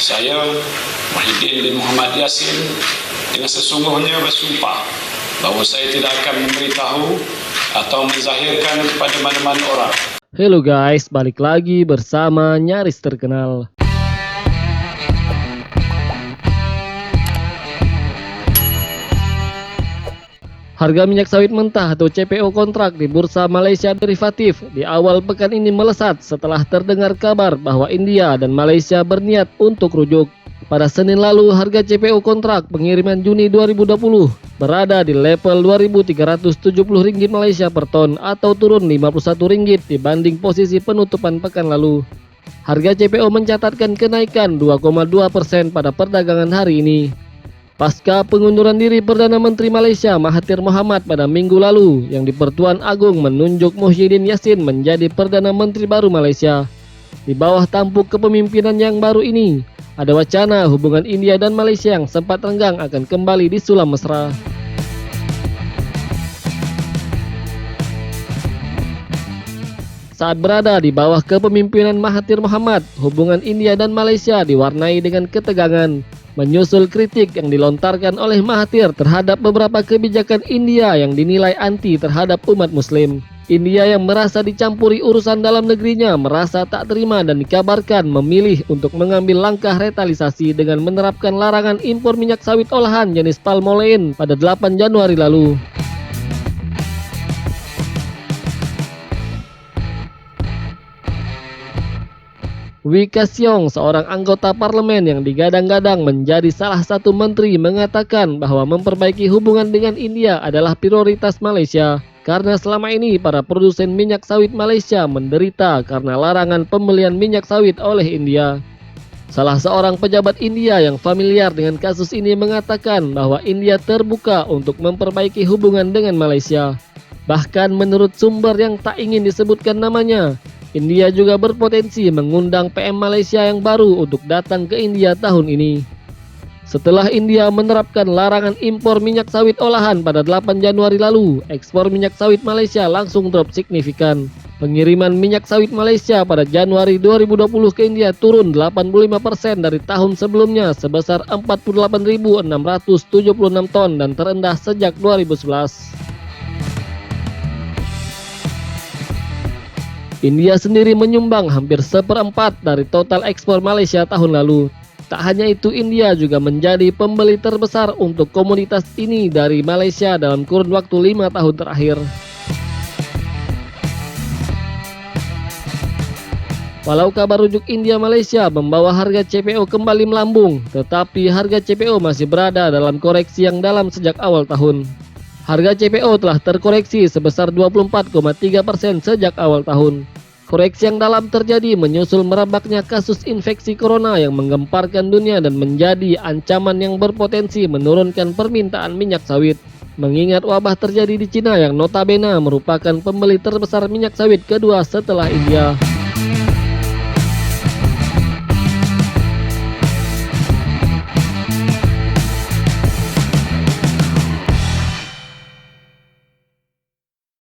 Saya, Muhyiddin bin Muhammad Yassin, dengan sesungguhnya bersumpah bahawa saya tidak akan memberitahu atau menzahirkan kepada mana-mana orang. Halo guys, balik lagi bersama Nyaris Terkenal. Harga minyak sawit mentah atau CPO kontrak di Bursa Malaysia Derivatif di awal pekan ini melesat setelah terdengar kabar bahwa India dan Malaysia berniat untuk rujuk. Pada Senin lalu, harga CPO kontrak pengiriman Juni 2020 berada di level Rp2.370 Malaysia per ton atau turun Rp51 dibanding posisi penutupan pekan lalu. Harga CPO mencatatkan kenaikan 2,2% pada perdagangan hari ini. Pasca pengunduran diri Perdana Menteri Malaysia Mahathir Mohamad pada minggu lalu, yang di Pertuan Agong menunjuk Muhyiddin Yassin menjadi Perdana Menteri baru Malaysia. Di bawah tampuk kepemimpinan yang baru ini, ada wacana hubungan India dan Malaysia yang sempat renggang akan kembali disulam mesra. Saat berada di bawah kepemimpinan Mahathir Mohamad, hubungan India dan Malaysia diwarnai dengan ketegangan, menyusul kritik yang dilontarkan oleh Mahathir terhadap beberapa kebijakan India yang dinilai anti terhadap umat Muslim. India yang merasa dicampuri urusan dalam negerinya merasa tak terima dan dikabarkan memilih untuk mengambil langkah retalisasi dengan menerapkan larangan impor minyak sawit olahan jenis palm-olein pada 8 Januari lalu. Wee Ka Siong, seorang anggota parlemen yang digadang-gadang menjadi salah satu menteri, mengatakan bahwa memperbaiki hubungan dengan India adalah prioritas Malaysia karena selama ini para produsen minyak sawit Malaysia menderita karena larangan pembelian minyak sawit oleh India. Salah seorang pejabat India yang familiar dengan kasus ini mengatakan bahwa India terbuka untuk memperbaiki hubungan dengan Malaysia. Bahkan menurut sumber yang tak ingin disebutkan namanya, India juga berpotensi mengundang PM Malaysia yang baru untuk datang ke India tahun ini. Setelah India menerapkan larangan impor minyak sawit olahan pada 8 Januari lalu, ekspor minyak sawit Malaysia langsung drop signifikan. Pengiriman minyak sawit Malaysia pada Januari 2020 ke India turun 85% dari tahun sebelumnya sebesar 48.676 ton dan terendah sejak 2011. India sendiri menyumbang hampir seperempat dari total ekspor Malaysia tahun lalu. Tak hanya itu, India juga menjadi pembeli terbesar untuk komoditas ini dari Malaysia dalam kurun waktu 5 tahun terakhir. Walau kabar rujuk India-Malaysia membawa harga CPO kembali melambung, tetapi harga CPO masih berada dalam koreksi yang dalam sejak awal tahun. Harga CPO telah terkoreksi sebesar 24,3% sejak awal tahun. Koreksi yang dalam terjadi menyusul merebaknya kasus infeksi corona yang menggemparkan dunia dan menjadi ancaman yang berpotensi menurunkan permintaan minyak sawit. Mengingat wabah terjadi di Cina yang notabene merupakan pembeli terbesar minyak sawit kedua setelah India.